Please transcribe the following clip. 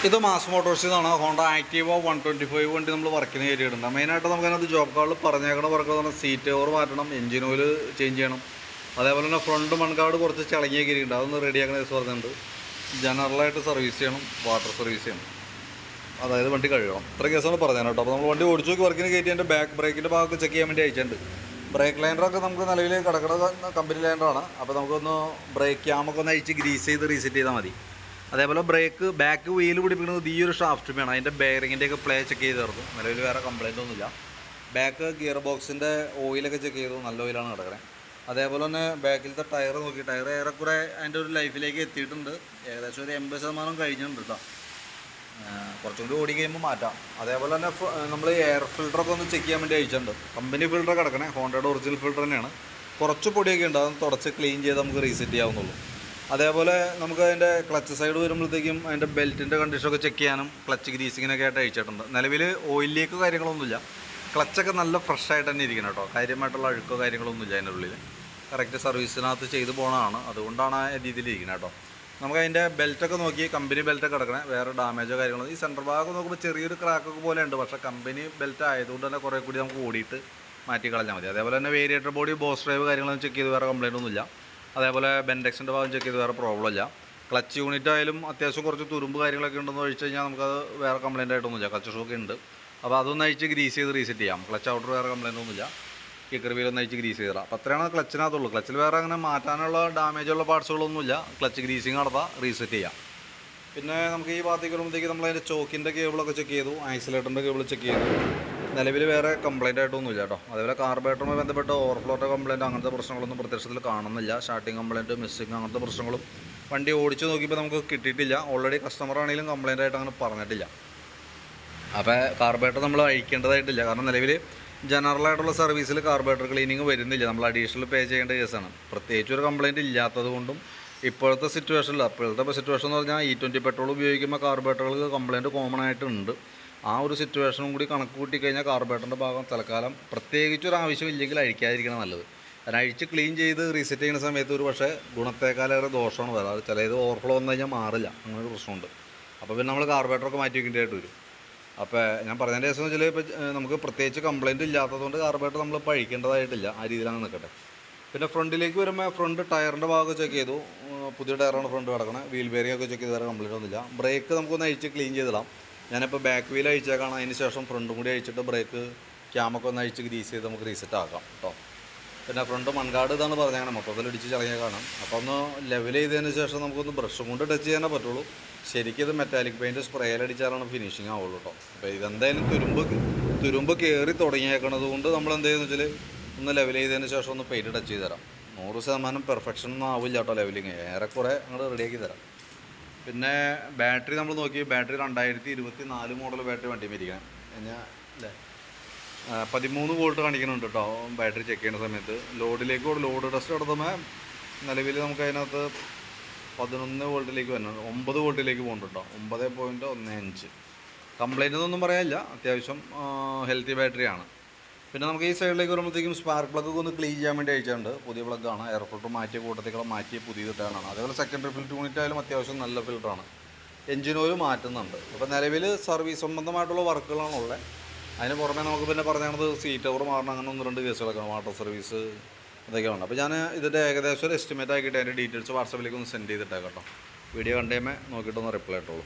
ഇത് മാസ് മോട്ടോഴ്സിൽ നിന്നാണ് Honda Activa 125 വണ്ടി നമ്മൾ വർക്കിന് കയറ്റിയിട്ടുണ്ട്. മെയിനായിട്ട് നമുക്കതിനകത്ത് ജോബ് കാർഡിൽ പറഞ്ഞേക്കണ വർക്ക് എന്ന് പറഞ്ഞാൽ സീറ്റ് കവർ മാറ്റണം, എഞ്ചിൻ ഓയിൽ ചേഞ്ച് ചെയ്യണം, അതേപോലെ തന്നെ ഫ്രണ്ട് മൺകാർഡ് കുറച്ച് ചളങ്ങിയ കയറിയിട്ടുണ്ട്, അതൊന്ന് റെഡിയാക്കണ കേസ് പറഞ്ഞിട്ടുണ്ട്. ജനറലായിട്ട് സർവീസ് ചെയ്യണം, വാട്ടർ സർവീസ് ചെയ്യണം, അതായത് വണ്ടി കഴുകണം. ഇത്ര കേസാണ് പറഞ്ഞത് കേട്ടോ. അപ്പോൾ നമ്മൾ വണ്ടി ഓടിച്ചു നോക്കി വർക്കിന് കയറ്റി എൻ്റെ ബാക്ക് ബ്രേക്കിൻ്റെ ഭാഗത്ത് ചെക്ക് ചെയ്യാൻ വേണ്ടി അയച്ചിട്ടുണ്ട്. ബ്രേക്ക് ലൈനറൊക്കെ നമുക്ക് നിലവിൽ കിടക്കുന്ന കമ്പനി ലൈനറാണ്. അപ്പോൾ നമുക്കൊന്ന് ബ്രേക്ക് ക്യാമൊക്കെ ഒന്ന് അഴിച്ച് ഗ്രീസ് ചെയ്ത് റീസെറ്റ് ചെയ്താൽ മതി. അതേപോലെ ബാക്ക് വീല് പിടിപ്പിക്കുന്നത് ഈ ഒരു ഷാഫ്റ്റ് വേണം. അതിൻ്റെ ബെയറിങ്ങിൻ്റെയൊക്കെ പ്ലേ ചെക്ക് ചെയ്ത് തീർന്നു. നിലവിൽ വേറെ കംപ്ലയിൻ്റ് ഒന്നുമില്ല. ബാക്ക് ഗിയർ ബോക്സിൻ്റെ ഓയിലൊക്കെ ചെക്ക് ചെയ്തു, നല്ല ഓയിലാണ് കിടക്കണേ. അതേപോലെ തന്നെ ബാക്കിലത്തെ ടയർ നോക്കി, ടയർ ഏറെക്കുറെ അതിൻ്റെ ഒരു ലൈഫിലേക്ക് എത്തിയിട്ടുണ്ട്. ഏകദേശം ഒരു 80% കഴിഞ്ഞിട്ടുണ്ട് കേട്ടോ. കുറച്ചും കൂടി ഓടി കഴിയുമ്പോൾ മാറ്റാം. അതേപോലെ തന്നെ നമ്മൾ എയർ ഫിൽറ്ററൊക്കെ ഒന്ന് ചെക്ക് ചെയ്യാൻ വേണ്ടി അയച്ചിട്ടുണ്ട്. കമ്പനി ഫിൽറ്റർ കിടക്കണേ, ഹോണ്ടയുടെ ഒറിജിനൽ ഫിൽറ്റർ തന്നെയാണ്. കുറച്ച് പൊടിയൊക്കെ ഉണ്ട്, അതൊന്ന് തുടച്ച് ക്ലീൻ ചെയ്ത് നമുക്ക് റീസെറ്റ് ചെയ്യാവുന്നുള്ളൂ. അതേപോലെ നമുക്ക് അതിൻ്റെ ക്ലച്ച് സൈഡ് വരുമ്പോഴത്തേക്കും അതിൻ്റെ ബെൽറ്റിൻ്റെ കണ്ടീഷനൊക്കെ ചെക്ക് ചെയ്യാനും ക്ലച്ച് ഗ്രീസിങ്ങിനൊക്കെ ആയിട്ട് അയച്ചിട്ടുണ്ട്. നിലവിൽ ഓയിൽ ലീക്ക് കാര്യങ്ങളൊന്നുമില്ല. ക്ലച്ചൊക്കെ നല്ല ഫ്രഷ് ആയിട്ട് തന്നെ ഇരിക്കണം കേട്ടോ. കാര്യമായിട്ടുള്ള അഴുക്കോ കാര്യങ്ങളൊന്നുമില്ല അതിൻ്റെ ഉള്ളിൽ. കറക്റ്റ് സർവീസിനകത്ത് ചെയ്ത് പോകണതാണ്, അതുകൊണ്ടാണ് ആ രീതിയിൽ ഇരിക്കുന്നത് കേട്ടോ. നമുക്ക് അതിൻ്റെ ബെൽറ്റൊക്കെ നോക്കി, കമ്പനി ബെൽറ്റൊക്കെ കിടക്കണേ, വേറെ ഡാമേജോ കാര്യങ്ങളോ. ഈ സെൻറ്റർ ഭാഗം നോക്കുമ്പോൾ ചെറിയൊരു ക്രാക്കൊക്കെ പോലെ ഉണ്ട്, പക്ഷേ കമ്പനി ബെൽറ്റ് ആയതുകൊണ്ട് തന്നെ കുറേ കൂടി നമുക്ക് ഓടിയിട്ട് മാറ്റി കളഞ്ഞാൽ മതി. അതേപോലെ തന്നെ വേരിയേറ്റർ ബോഡി, ബോസ് ഡ്രൈവ് കാര്യങ്ങളൊന്നും ചെക്ക് ചെയ്ത് വേറെ കംപ്ലയിൻ്റ് ഒന്നുമില്ല. അതേപോലെ ബെൻഡെക്സിൻ്റെ ഭാഗം ചെക്ക് ചെയ്ത് വേറെ പ്രോബ്ലം ഇല്ല. ക്ലച്ച് യൂണിറ്റ് ആയാലും അത്യാവശ്യം കുറച്ച് തുരുമ്പ് കാര്യങ്ങളൊക്കെ ഉണ്ടെന്ന് ഒഴിച്ച് കഴിഞ്ഞാൽ നമുക്കത് വേറെ കംപ്ലയിൻ്റ് ആയിട്ടൊന്നുമില്ല. ക്ലച്ച് ഷോക്ക് ഉണ്ട്, അപ്പോൾ അതൊന്ന് അഴിച്ച് ഗ്രീസ് ചെയ്ത് റീസെറ്റ് ചെയ്യാം. ക്ലച്ച് ഔട്ടർ വേറെ കംപ്ലയിൻ്റ് ഒന്നുമില്ല. കിക്കർ വീലൊന്ന് അഴിച്ച് ഗ്രീസ് ചെയ്തിടാം. അപ്പോൾ അത്രയാണ് ക്ലച്ചിനകത്തുള്ളൂ. ക്ലച്ചിൽ വേറെ അങ്ങനെ മാറ്റാനുള്ള ഡാമേജുള്ള പാർട്സുകളൊന്നുമില്ല. ക്ലച്ച് ഗ്രീസിങ് നടത്താം, റീസെറ്റ് ചെയ്യാം. പിന്നെ നമുക്ക് ഈ ഭാഗത്തേക്ക് വരുമ്പോഴത്തേക്ക് നമ്മളതിൻ്റെ ചോക്കിൻ്റെ കേബിളൊക്കെ ചെക്ക് ചെയ്തു, ഐസൊലേറ്ററിൻ്റെ കേബിൾ ചെക്ക് ചെയ്തു. നിലവിൽ വേറെ കംപ്ലയിൻ്റ് ആയിട്ടൊന്നുമില്ല കേട്ടോ. അതേപോലെ കാർബറേറ്ററുമായി ബന്ധപ്പെട്ട് ഓവർഫ്ലോയുടെ കംപ്ലയിൻറ്റ് അങ്ങനത്തെ പ്രശ്നങ്ങളൊന്നും പ്രത്യക്ഷത്തിൽ കാണുന്നില്ല. സ്റ്റാർട്ടിങ് കംപ്ലയിൻറ്റ്, മിസ്സിങ് അങ്ങനത്തെ പ്രശ്നങ്ങളും വണ്ടി ഓടിച്ച് നോക്കിയപ്പോൾ നമുക്ക് കിട്ടിയിട്ടില്ല. ഓൾറെഡി കസ്റ്റമർ ആണെങ്കിലും കംപ്ലയിൻ്റ് ആയിട്ട് അങ്ങനെ പറഞ്ഞിട്ടില്ല. അപ്പോൾ കാർബറേറ്റർ നമ്മൾ അഴിക്കേണ്ടതായിട്ടില്ല, കാരണം നിലവിൽ ജനറലായിട്ടുള്ള സർവീസിൽ കാർബറേറ്റർ ക്ലീനിങ് വരുന്നില്ല. നമ്മൾ അഡീഷണൽ പേ ചെയ്യേണ്ട കേസാണ്. പ്രത്യേകിച്ച് ഒരു കംപ്ലയിൻറ്റ് ഇല്ലാത്തത് കൊണ്ടും ഇപ്പോഴത്തെ സിറ്റുവേഷൻ എന്ന് പറഞ്ഞാൽ E20 പെട്രോൾ ഉപയോഗിക്കുമ്പോൾ കാർബറേറ്ററുകൾക്ക് കംപ്ലയിൻറ്റ് കോമൺ ആയിട്ടുണ്ട്. ആ ഒരു സിറ്റുവേഷനും കൂടി കണക്ക് കൂട്ടി കഴിഞ്ഞാൽ കാർബറേറ്ററിൻ്റെ ഭാഗം തൽക്കാലം പ്രത്യേകിച്ചൊരു ആവശ്യമില്ലെങ്കിൽ അഴിക്കാതിരിക്കണം നല്ലത്. കാരണം അഴിച്ച് ക്ലീൻ ചെയ്ത് റീസെറ്റ് ചെയ്യുന്ന സമയത്ത് ഒരു പക്ഷേ ഗുണത്തേക്കാളേറെ ദോഷമാണ് വരാം. അത് ചിലത് ഓവർഫ്ലോ വന്നു കഴിഞ്ഞാൽ മാറില്ല, അങ്ങനൊരു പ്രശ്നമുണ്ട്. അപ്പോൾ പിന്നെ നമ്മൾ കാർബറേറ്ററൊക്കെ മാറ്റി വയ്ക്കേണ്ടതായിട്ട് വരും. അപ്പോൾ ഞാൻ പറഞ്ഞതിൻ്റെ കേസെന്ന് വെച്ചാൽ ഇപ്പോൾ നമുക്ക് പ്രത്യേകിച്ച് കംപ്ലയിൻറ്റ് ഇല്ലാത്തതുകൊണ്ട് കാർബറേറ്റർ നമ്മൾ പഴിക്കേണ്ടതായിട്ടില്ല, ആ രീതിയിലാണ് നിൽക്കട്ടെ. പിന്നെ ഫ്രണ്ടിലേക്ക് വരുമ്പോൾ ഫ്രണ്ട് ടയറിൻ്റെ ഭാഗമൊക്കെ ചെക്ക് ചെയ്തു. പുതിയ ടയറാണ് ഫ്രണ്ട് കിടക്കണേ. വീൽ ബെയറിംഗ് ഒക്കെ ചെക്ക് ചെയ്ത് വേറെ കംപ്ലയിൻ്റ് ഒന്നുമില്ല. ബ്രേക്ക് നമുക്കൊന്ന് അഴിച്ച് ക്ലീൻ ചെയ്തിടാം. ഞാനിപ്പോൾ ബാക്ക് വീൽ അഴിച്ചേക്കാണ്, അതിന് ശേഷം ഫ്രണ്ടും കൂടി അഴിച്ചിട്ട് ബ്രേക്ക് ക്യാമൊക്കെ ഒന്ന് അഴിച്ച് ഗ്രീസ് ചെയ്ത് നമുക്ക് റീസെറ്റ് ആക്കാം കേട്ടോ. പിന്നെ ഫ്രണ്ട് മൺകാർഡ് ഇതാണ് പറഞ്ഞാൽ മൊത്തത്തിൽ ഇടിച്ച് ചളങ്ങിയേക്കാണ്. അപ്പോൾ ഒന്ന് ലെവൽ ചെയ്തതിന് ശേഷം നമുക്കൊന്ന് ബ്രഷും കൊണ്ട് ടച്ച് ചെയ്യാനേ പറ്റുള്ളൂ. ശരിക്കും ഇത് മെറ്റാലിക് പെയിൻറ്റ് സ്പ്രേയിലടിച്ചാലാണ് ഫിനിഷിങ് ആവുള്ളൂ കേട്ടോ. അപ്പോൾ ഇതെന്തായാലും തുരുമ്പ് കയറി തുടങ്ങിയേക്കണത് കൊണ്ട് നമ്മൾ എന്ത് ചെയ്യുന്നത് വെച്ചാൽ ഒന്ന് ലെവൽ ചെയ്തതിന് ശേഷം ഒന്ന് പെയിൻറ്റ് ടച്ച് ചെയ്ത് തരാം. 100% പെർഫെക്ഷൻ ഒന്നും ആവില്ല കേട്ടോ ലെവലിങ്, ഏറെക്കുറെ അങ്ങോട്ട് റെഡിയാക്കി തരാം. പിന്നെ ബാറ്ററി നമ്മൾ നോക്കി, ബാറ്ററി 2024 മോഡൽ ബാറ്ററി വണ്ടി മേടിക്കണം കഴിഞ്ഞാൽ അല്ലേ. 13 വോൾട്ട് കാണിക്കുന്നുണ്ട് കേട്ടോ ബാറ്ററി ചെക്ക് ചെയ്യുന്ന സമയത്ത്. ലോഡ് ടെസ്റ്റ് നടത്തുമ്പോൾ നിലവിൽ നമുക്ക് അതിനകത്ത് 11 വോൾട്ടിലേക്ക് വരുന്നുണ്ട്, 9 വോൾട്ടിലേക്ക് പോകുന്നുണ്ട് കേട്ടോ. 9.15. കംപ്ലയിൻ്റ് ഒന്നും പറയാനില്ല, അത്യാവശ്യം ഹെൽത്തി ബാറ്ററിയാണ്. പിന്നെ നമുക്ക് ഈ സൈഡിലേക്ക് വരുമ്പോഴത്തേക്കും സ്പാർക്ക് പ്ലഗ് ഒന്ന് ക്ലീൻ ചെയ്യാൻ വേണ്ടി അയച്ചിട്ടുണ്ട്. പുതിയ പ്ലഗ്ഗാണ്, എയർ ഫിൽറ്റർ മാറ്റിയ കൂട്ടത്തേക്കുള്ള മാറ്റി പുതിയ ഇട്ടാണ്. അതേപോലെ സെക്കൻഡറി ഫിൽറ്റർ യൂണിറ്റ് ആയാലും അത്യാവശ്യം നല്ല ഫിൽറ്ററാണ്. എഞ്ചിൻ ഓയിൽ മാറ്റുന്നുണ്ട്. അപ്പോൾ നിലവിൽ സർവീസ് സംബന്ധമായിട്ടുള്ള വർക്കുകളാണുള്ളത്. അതിന് പുറമെ നമുക്ക് പിന്നെ പറഞ്ഞത് സീറ്റ് കവർ മാറണം, അങ്ങനെ 1-2 കേസുകളൊക്കെയാണ്, വാട്ടർ സർവീസ് ഇതൊക്കെയാണ്. അപ്പോൾ ഞാൻ ഇതിൻ്റെ ഏകദേശം ഒരു എസ്റ്റിമേറ്റ് ആക്കിയിട്ട് അതിൻ്റെ ഡീറ്റെയിൽസ് വാട്സാപ്പിലേക്ക് ഒന്ന് സെൻഡ് ചെയ്തിട്ടേക്കാം കേട്ടോ. വീഡിയോ കണ്ടേമേ നോക്കിയിട്ടൊന്ന് റിപ്ലൈ ഇട്ടോളൂ.